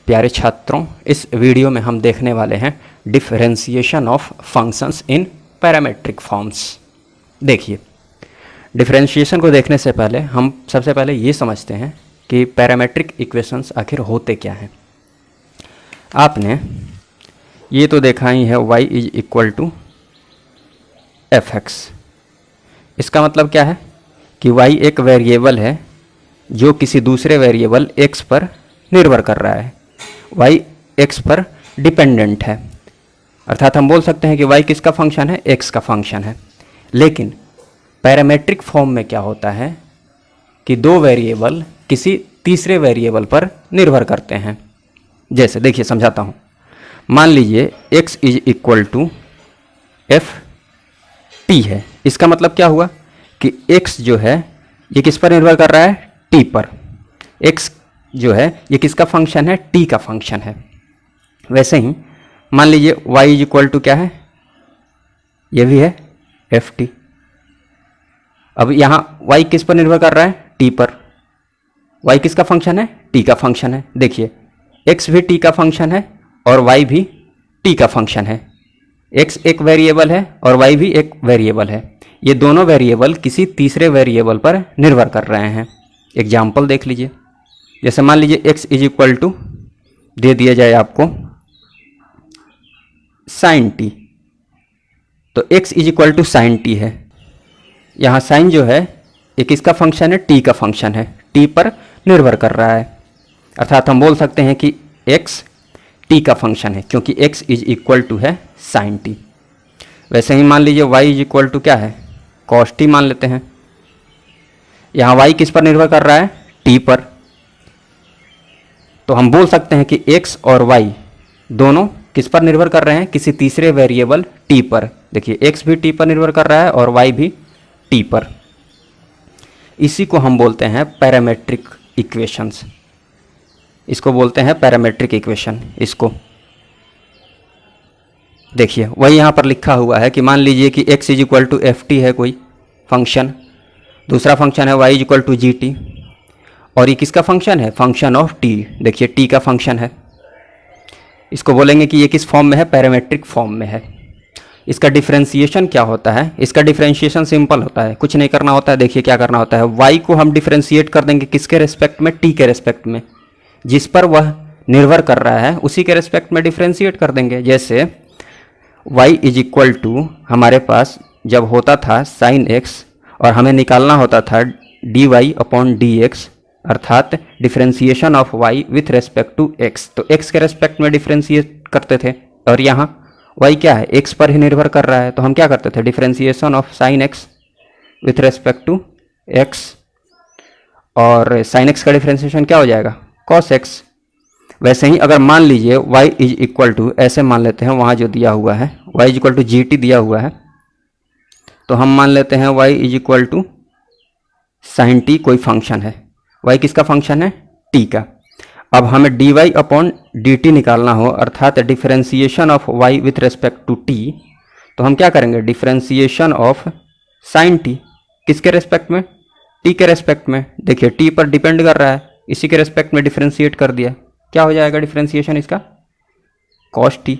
प्यारे छात्रों, इस वीडियो में हम देखने वाले हैं differentiation of functions in parametric forms. देखिए, डिफरेंशिएशन को देखने से पहले हम सबसे पहले ये समझते हैं कि पैरामेट्रिक इक्वेशंस आखिर होते क्या हैं। आपने ये तो देखा ही है y is equal to f x. इसका मतलब क्या है कि y एक वेरिएबल है जो किसी दूसरे वेरिएबल x पर निर्भर कर रहा है। y x पर डिपेंडेंट है, अर्थात हम बोल सकते हैं कि y किसका फंक्शन है, x का फंक्शन है। लेकिन पैरामेट्रिक फॉर्म में क्या होता है कि दो वेरिएबल किसी तीसरे वेरिएबल पर निर्भर करते हैं। जैसे देखिए, समझाता हूँ। मान लीजिए x is equal to f t है। इसका मतलब क्या हुआ कि x जो है ये किस पर निर्भर कर रहा है, t पर। x जो है ये किसका फंक्शन है, t का फंक्शन है। वैसे ही मान लीजिए y इज इक्वल टू क्या है, ये भी है एफ टी। अब यहाँ y किस पर निर्भर कर रहा है, t पर। y किसका फंक्शन है, t का फंक्शन है। देखिए, x भी t का फंक्शन है और y भी t का फंक्शन है। x एक वेरिएबल है और y भी एक वेरिएबल है। ये दोनों वेरिएबल किसी तीसरे वेरिएबल पर निर्भर कर रहे हैं। एग्जाम्पल देख लीजिए। जैसे मान लीजिए x इज इक्वल टू दे दिया जाए आपको साइन टी, तो x is equal to sine t है। यहाँ साइन जो है ये किसका फंक्शन है, t का फंक्शन है, t पर निर्भर कर रहा है। अर्थात हम बोल सकते हैं कि x t का फंक्शन है क्योंकि x इज इक्वल टू है साइन टी। वैसे ही मान लीजिए y इज इक्वल टू क्या है, कॉस टी मान लेते हैं। यहाँ y किस पर निर्भर कर रहा है, t पर। तो हम बोल सकते हैं कि x और y दोनों किस पर निर्भर कर रहे हैं, किसी तीसरे वेरिएबल t पर। देखिए, x भी t पर निर्भर कर रहा है और y भी t पर। इसी को हम बोलते हैं पैरामेट्रिक इक्वेशंस। इसको बोलते हैं पैरामेट्रिक इक्वेशन। इसको देखिए, वही यहाँ पर लिखा हुआ है कि मान लीजिए कि x is equal to f t है कोई फंक्शन, दूसरा फंक्शन है y is equal to g t, और ये किसका फंक्शन है, फंक्शन ऑफ t। देखिए, t का फंक्शन है। इसको बोलेंगे कि ये किस फॉर्म में है, पैरामेट्रिक फॉर्म में है। इसका डिफरेंशिएशन क्या होता है, इसका डिफरेंशिएशन सिंपल होता है, कुछ नहीं करना होता है। देखिए क्या करना होता है, y को हम डिफरेंशिएट कर देंगे किसके रेस्पेक्ट में, t के रेस्पेक्ट में। जिस पर वह निर्भर कर रहा है उसी के रेस्पेक्ट में डिफरेंशिएट कर देंगे। जैसे y इज इक्वल टू हमारे पास जब होता था साइन x और हमें निकालना होता था dy अपॉन डी एक्स, अर्थात differentiation of y with respect to x। तो x के रेस्पेक्ट में डिफरेंशिएट करते थे और यहाँ y क्या है, x पर ही निर्भर कर रहा है। तो हम क्या करते थे, differentiation of sine x with respect to x, और साइन x का डिफरेंशिएशन क्या हो जाएगा, कॉस x। वैसे ही अगर मान लीजिए y इज इक्वल टू, ऐसे मान लेते हैं वहाँ जो दिया हुआ है y is equal to g t दिया हुआ है, तो हम मान लेते हैं y is equal to sine t कोई फंक्शन है। y किसका फंक्शन है, t का। अब हमें dy अपॉन डी टी निकालना हो, अर्थात differentiation of y with respect to t, तो हम क्या करेंगे, डिफरेंशिएशन ऑफ साइन t किसके रेस्पेक्ट में, t के रेस्पेक्ट में। देखिए, t पर डिपेंड कर रहा है, इसी के रेस्पेक्ट में डिफरेंशिएट कर दिया। क्या हो जाएगा डिफरेंशिएशन इसका, कॉस टी।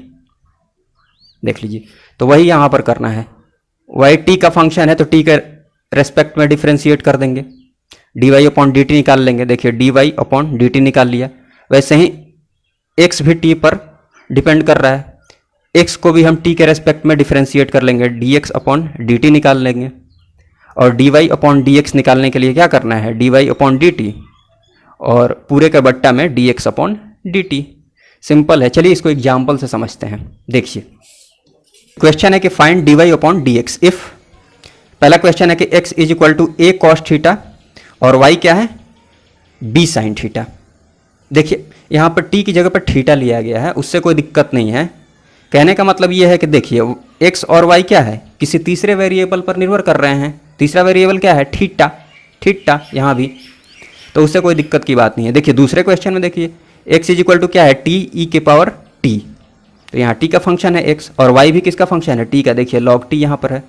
देख लीजिए, तो वही यहाँ पर करना है। y t का फंक्शन है तो t के रेस्पेक्ट में डिफरेंशिएट कर देंगे, dy अपॉन डी टी निकाल लेंगे। देखिए, dy अपॉन डी टी निकाल लिया। वैसे ही x भी t पर डिपेंड कर रहा है, x को भी हम t के रेस्पेक्ट में डिफरेंशिएट कर लेंगे, dx अपॉन डी टी निकाल लेंगे। और dy अपॉन dx निकालने के लिए क्या करना है, dy अपॉन डी टी, और पूरे का बट्टा में dx upon D T. Simple है। चलिए इसको एग्जाम्पल से समझते हैं। देखिए, क्वेश्चन है कि find dy upon dx if, पहला क्वेश्चन है कि x is equal to a cos theta और y क्या है, b साइन थीटा। देखिए, यहाँ पर t की जगह पर थीटा लिया गया है, उससे कोई दिक्कत नहीं है। कहने का मतलब ये है कि देखिए, x और y क्या है, किसी तीसरे वेरिएबल पर निर्भर कर रहे हैं। तीसरा वेरिएबल क्या है, थीटा। थीटा यहाँ भी, तो उससे कोई दिक्कत की बात नहीं है। देखिए, दूसरे क्वेश्चन में देखिए, x इज इक्वल टू क्या है, टी ई के पावर t, तो यहाँ t का फंक्शन है x, और y भी किसका फंक्शन है, t का। देखिए, log t यहाँ पर है।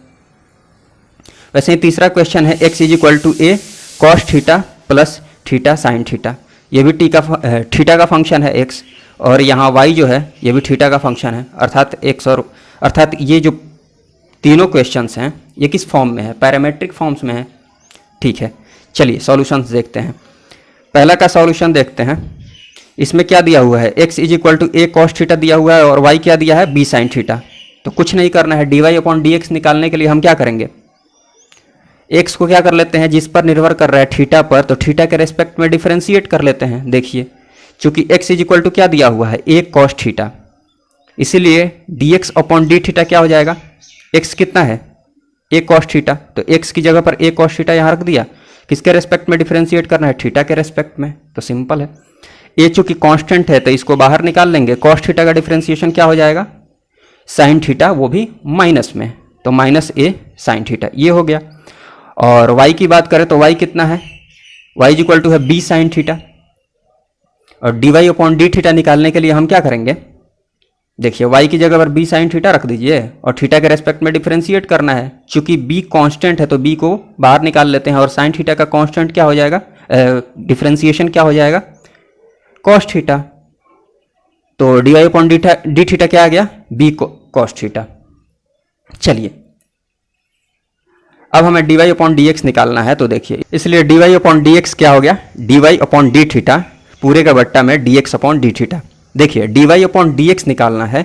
वैसे ही तीसरा क्वेश्चन है x is equal to a cos theta plus theta sine theta. ये भी थीटा का फंक्शन है x, और यहाँ y जो है ये भी थीटा का फंक्शन है, अर्थात x और अर्थात ये जो तीनों क्वेश्चंस हैं ये किस फॉर्म में है, पैरामेट्रिक फॉर्म्स में है। ठीक है, चलिए सॉल्यूशंस देखते हैं। पहला का सॉल्यूशन देखते हैं। इसमें क्या दिया हुआ है, x is equal to a cos theta दिया हुआ है और y क्या दिया है, b sin थीटा। तो कुछ नहीं करना है, dy अपॉन dx निकालने के लिए हम क्या करेंगे, x को क्या कर लेते हैं, जिस पर निर्भर कर रहा है थीटा पर, तो थीटा के रेस्पेक्ट में डिफरेंशिएट कर लेते हैं। देखिए चूंकि x इज इक्वल टू क्या दिया हुआ है, a cos थीटा, इसीलिए dx अपॉन d थीटा क्या हो जाएगा, x कितना है, a cos थीटा, तो x की जगह पर a cos थीटा यहाँ रख दिया। किसके रेस्पेक्ट में डिफरेंशिएट करना है, थीटा के रेस्पेक्ट में, तो सिंपल है। a चूंकि कांस्टेंट है तो इसको बाहर निकाल लेंगे, cos थीटा का डिफरेंशिएशन क्या हो जाएगा, sin थीटा, वो भी माइनस में, तो माइनस a sin थीटा, ये हो गया। और y की बात करें तो y कितना है, y इज इक्वल टू है b sin थीटा, और dy अपॉन d थीटा निकालने के लिए हम क्या करेंगे, देखिए y की जगह पर b sin थीटा रख दीजिए और थीटा के रेस्पेक्ट में डिफरेंशिएट करना है। चूंकि b कांस्टेंट है तो b को बाहर निकाल लेते हैं, और sin थीटा का कांस्टेंट क्या हो जाएगा, डिफरेंशिएशन क्या हो जाएगा, cos थीटा, तो dy अपॉन d थीटा क्या आ गया, b cos थीटा। चलिए अब हमें dy अपॉन dx निकालना है, तो देखिए इसलिए dy अपॉन dx क्या हो गया, dy अपॉन d थीटा पूरे का बट्टा में dx अपॉन d थीटा। देखिए dy अपॉन dx निकालना है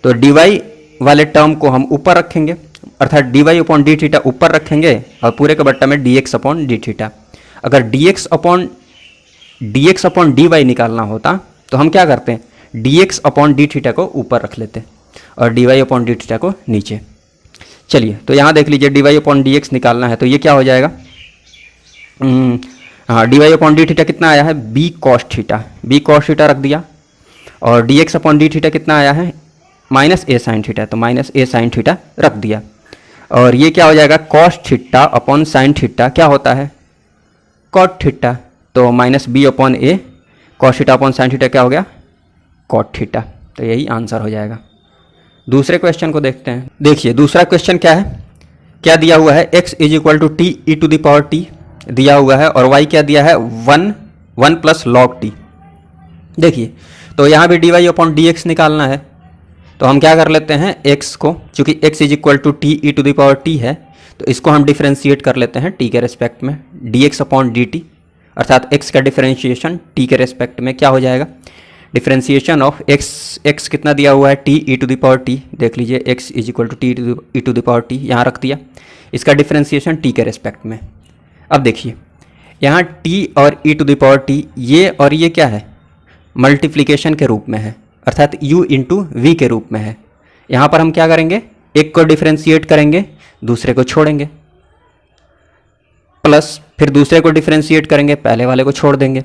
तो dy वाले टर्म को हम ऊपर रखेंगे, अर्थात dy अपॉन d थीटा ऊपर रखेंगे और पूरे का बट्टा में dx अपॉन d थीटा। अगर dx अपॉन dy निकालना होता तो हम क्या करते हैं, dx अपॉन d थीटा को ऊपर रख लेते और dy अपॉन d थीटा को नीचे। चलिए तो यहाँ देख लीजिए dy अपॉन dx निकालना है तो ये क्या हो जाएगा, हाँ dy अपॉन d थीटा कितना आया है, b cos थीटा रख दिया, और dx अपॉन d थीटा कितना आया है, माइनस a sin थीटा, तो माइनस a sin थीटा रख दिया। और ये क्या हो जाएगा, cos theta upon sin theta क्या होता है, cot थीटा, तो minus b upon a cos theta upon sin theta क्या हो गया, cot थीटा। तो यही आंसर हो जाएगा। दूसरे क्वेश्चन को देखते हैं। देखिए दूसरा क्वेश्चन क्या है, क्या दिया हुआ है, x is equal to t e to the power t दिया हुआ है, और y क्या दिया है, 1 प्लस लॉग टी। देखिए तो यहाँ भी dy अपॉन dx निकालना है, तो हम क्या कर लेते हैं, x को, चूंकि x is equal to t e to the power t है तो इसको हम डिफरेंशिएट कर लेते हैं t के रेस्पेक्ट में, dx अपॉन dt, अर्थात x का डिफरेंशिएशन t के रेस्पेक्ट में क्या हो जाएगा, डिफरेंशिएशन ऑफ x कितना दिया हुआ है, t e to the power t, देख लीजिए x is equal to t e to the power t यहाँ रख दिया, इसका डिफरेंशिएशन t के रेस्पेक्ट में। अब देखिए यहाँ t और e to the power t, ये और ये क्या है, मल्टीप्लिकेशन के रूप में है, अर्थात u इंटू वी के रूप में है। यहाँ पर हम क्या करेंगे, एक को डिफरेंशिएट करेंगे दूसरे को छोड़ेंगे, प्लस फिर दूसरे को डिफरेंशिएट करेंगे पहले वाले को छोड़ देंगे।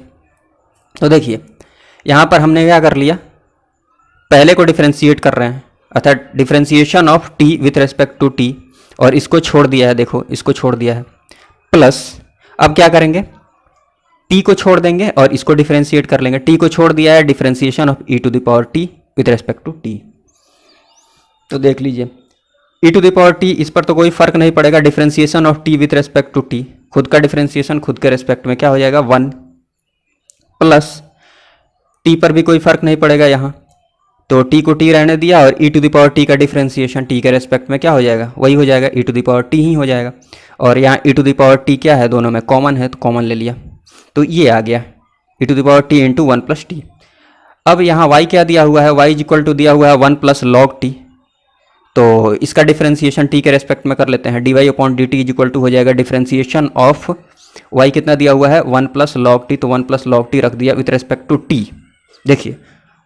तो देखिए यहाँ पर हमने क्या कर लिया, पहले को डिफरेंशिएट कर रहे हैं, अर्थात differentiation of t with respect to t, और इसको छोड़ दिया है, देखो इसको छोड़ दिया है, प्लस अब क्या करेंगे, t को छोड़ देंगे और इसको डिफरेंशिएट कर लेंगे, t को छोड़ दिया है, differentiation of e to the power t with respect to t। तो देख लीजिए e to the power t, इस पर तो कोई फर्क नहीं पड़ेगा, differentiation of t with respect to t, खुद का डिफरेंशिएशन खुद के रेस्पेक्ट में क्या हो जाएगा, 1, प्लस t पर भी कोई फर्क नहीं पड़ेगा यहाँ, तो t को t रहने दिया और e to the power t का डिफरेंशिएशन t के रेस्पेक्ट में क्या हो जाएगा, वही हो जाएगा, e to the power t ही हो जाएगा। और यहाँ e to the power t क्या है, दोनों में कॉमन है तो कॉमन ले लिया, तो ये आ गया e to the power t into 1 plus t. अब यहाँ y क्या दिया हुआ है, y इज इक्वल टू दिया हुआ है 1 प्लस लॉग टी, तो इसका डिफरेंशिएशन t के रेस्पेक्ट में कर लेते हैं, dy upon dt is equal to हो जाएगा डिफरेंशिएशन ऑफ y कितना दिया हुआ है, 1 प्लस लॉग टी, तो 1 प्लस लॉग टी रख दिया विथ रेस्पेक्ट टू t। देखिए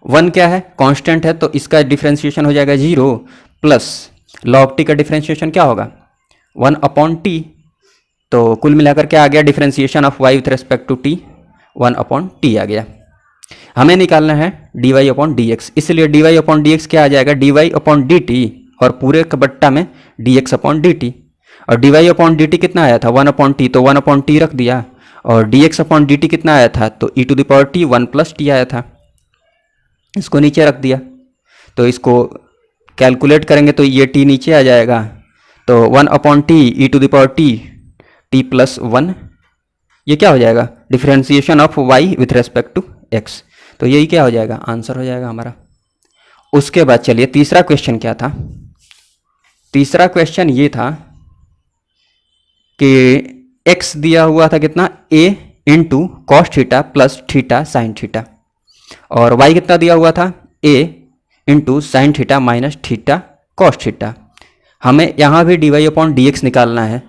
1 क्या है, कांस्टेंट है, तो इसका डिफरेंशिएशन हो जाएगा 0, प्लस लॉग टी का डिफरेंशिएशन क्या होगा, 1 अपॉन टी, तो कुल मिलाकर क्या आ गया, differentiation of y with respect to t 1 upon t आ गया। हमें निकालना है dy अपॉन dx, इसलिए dy अपॉन dx क्या आ जाएगा, dy अपॉन dt, और पूरे का बट्टा में dx अपॉन dt, और dy अपॉन dt कितना आया था, 1 अपॉन टी, तो 1 अपॉन टी रख दिया, और dx अपॉन dt कितना आया था, तो e to the power t 1 plus t आया था, इसको नीचे रख दिया। तो इसको कैलकुलेट करेंगे तो ये t नीचे आ जाएगा, तो 1 upon t e to the power t, t plus 1 ये क्या हो जाएगा, differentiation of y with respect to x. तो यही क्या हो जाएगा, आंसर हो जाएगा हमारा। उसके बाद चलिए तीसरा क्वेश्चन क्या था। तीसरा क्वेश्चन ये था कि x दिया हुआ था कितना, a into cos theta plus theta sine theta, और y कितना दिया हुआ था, a into sine theta minus theta cos theta. हमें यहाँ भी dy अपॉन डी एक्स निकालना है।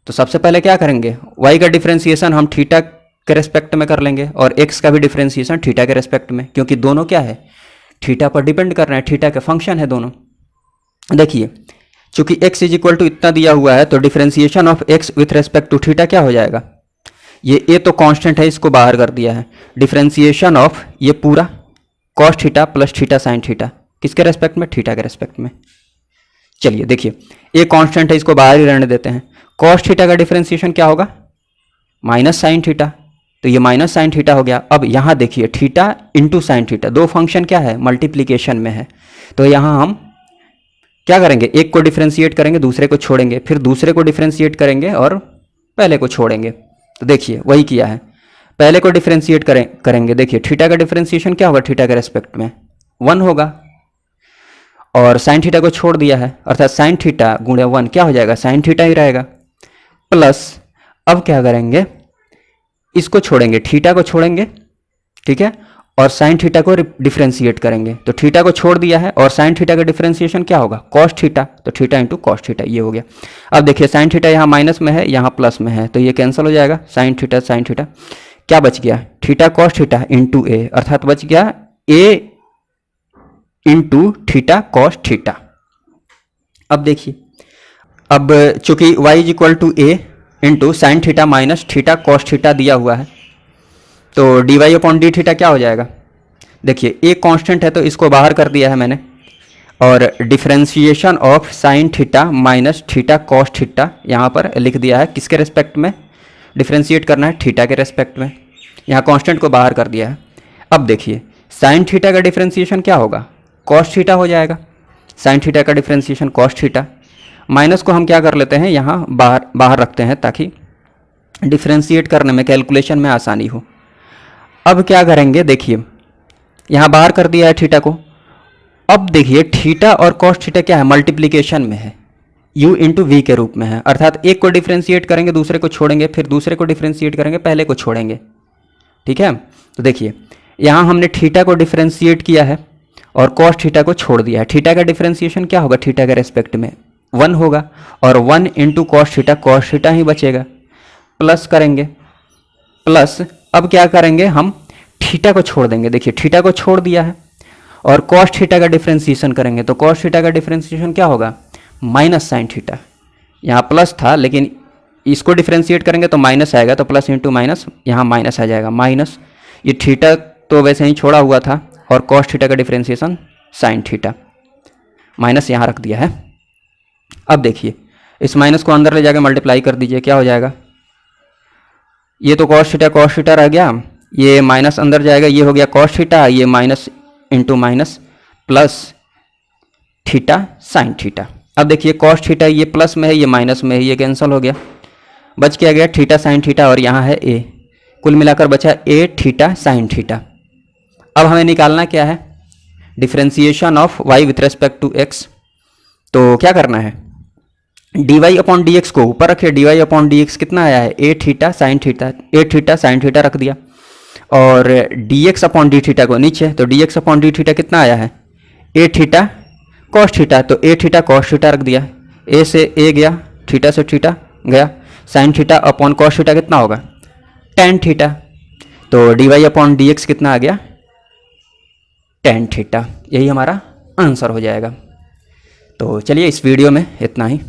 तो सबसे पहले क्या करेंगे, y का डिफरेंशिएशन हम थीटा के रेस्पेक्ट में कर लेंगे और x का भी डिफरेंशिएशन थीटा के रेस्पेक्ट में, क्योंकि दोनों क्या है, थीटा पर डिपेंड कर रहे हैं, थीटा के फंक्शन है दोनों। देखिए चूंकि x इज इक्वल टू इतना दिया हुआ है तो differentiation of x with respect to theta क्या हो जाएगा, ये a तो कांस्टेंट है, इसको बाहर कर दिया है। डिफरेंशिएशन ऑफ ये पूरा cos theta plus theta sine theta, किसके रेस्पेक्ट में, थीटा के रेस्पेक्ट में। चलिए देखिए a कांस्टेंट है, इसको बाहर ही रहने देते हैं। कॉस थीटा का डिफरेंशिएशन क्या होगा, माइनस साइन थीटा, तो ये माइनस साइन थीटा हो गया। अब यहाँ देखिए थीटा इंटू साइन थीटा, दो फंक्शन क्या है, मल्टीप्लीकेशन में है। तो यहाँ हम क्या करेंगे, एक को डिफरेंशिएट करेंगे, दूसरे को छोड़ेंगे, फिर दूसरे को डिफरेंशिएट करेंगे और पहले को छोड़ेंगे। तो देखिए वही किया है, पहले को डिफरेंशिएट करेंगे। देखिए थीटा का डिफरेंशिएशन क्या होगा, थीटा के रेस्पेक्ट में 1 होगा, और साइन थीटा को छोड़ दिया है, अर्थात साइन थीटा गुणे 1 क्या हो जाएगा, साइन थीटा ही रहेगा। प्लस अब क्या करेंगे, इसको छोड़ेंगे, थीटा को छोड़ेंगे, ठीक है, और साइन थीटा को डिफरेंशिएट करेंगे। तो थीटा को छोड़ दिया है और साइन थीटा का डिफरेंशिएशन क्या होगा, कॉस थीटा, तो थीटा इंटू कॉस थीटा, ये हो गया। अब देखिए साइन थीटा यहाँ माइनस में है, यहाँ प्लस में है, तो ये कैंसिल हो जाएगा, साइन थीटा क्या बच गया, theta cos theta into a, अर्थात बच गया a into theta cos theta. अब देखिए, अब चूंकि y is equal to a into sine theta minus theta cos theta दिया हुआ है, तो d y upon d theta क्या हो जाएगा, देखिए एक कांस्टेंट है तो इसको बाहर कर दिया है मैंने, और differentiation of sign theta minus theta cos theta यहाँ पर लिख दिया है, किसके रेस्पेक्ट में डिफरेंशिएट करना है, थीटा के रेस्पेक्ट में, यहाँ कांस्टेंट को बाहर कर दिया है। अब देखिए साइन थीटा का डिफरेंशिएशन क्या होगा, कॉस थीटा हो जाएगा, साइन थीटा का डिफरेंशिएशन कॉस थीटा, माइनस को हम क्या कर लेते हैं, यहाँ बाहर रखते हैं ताकि डिफरेंशिएट करने में, कैलकुलेशन में आसानी हो। अब क्या करेंगे, देखिए यहाँ बाहर कर दिया है थीटा को। अब देखिए थीटा और कॉस थीटा क्या है, मल्टीप्लिकेशन में है, u इंटू वी के रूप में है, अर्थात एक को डिफरेंशिएट करेंगे, दूसरे को छोड़ेंगे, फिर दूसरे को डिफरेंशिएट करेंगे, पहले को छोड़ेंगे, ठीक है। तो देखिए यहाँ हमने थीटा को डिफरेंशिएट किया है और कॉस थीटा को छोड़ दिया है। थीटा का डिफरेंशिएशन क्या होगा, थीटा के रेस्पेक्ट में 1 होगा, और 1 इंटू कॉस थीटा ही बचेगा, प्लस करेंगे, प्लस अब क्या करेंगे, हम थीटा को छोड़ देंगे। देखिए थीटा को छोड़ दिया है और कॉस थीटा का डिफरेंशिएशन करेंगे, तो कॉस थीटा का डिफरेंशिएशन क्या होगा, माइनस साइन थीटा, यहाँ प्लस था लेकिन इसको डिफरेंशिएट करेंगे तो माइनस आएगा, तो प्लस इंटू माइनस, यहाँ माइनस आ जाएगा, माइनस ये थीटा तो वैसे ही छोड़ा हुआ था, और कॉस थीटा का डिफरेंशिएशन साइन थीटा, माइनस यहाँ रख दिया है। अब देखिए इस माइनस को अंदर ले जाकर मल्टीप्लाई कर दीजिए, क्या हो जाएगा, ये तो कॉस थीटा रह गया, ये माइनस अंदर जाएगा, ये हो गया कॉस थीटा, ये minus into minus plus theta sine theta. अब देखिए कॉस थीटा ये प्लस में है, ये माइनस में है, ये कैंसिल हो गया, बच क्या गया, थीटा साइन थीटा, और यहाँ है ए, कुल मिलाकर बचा ए थीटा साइन थीटा। अब हमें निकालना क्या है, differentiation of y with respect to x। तो क्या करना है, d y upon d x को ऊपर रखिए, d y upon d x कितना आया है, ए थीटा साइन थीटा रख दिया, और D x upon d theta को नीचे, तो D x upon d theta कितना आया है, ए थीटा कॉस थीटा, तो ए थीटा कॉस थीटा रख दिया, ए से ए गया, थीटा से थीटा गया, sine theta upon cos theta कितना होगा, टेन थीटा, तो d y upon d x कितना आ गया, टेन थीटा। यही हमारा आंसर हो जाएगा। तो चलिए इस वीडियो में इतना ही।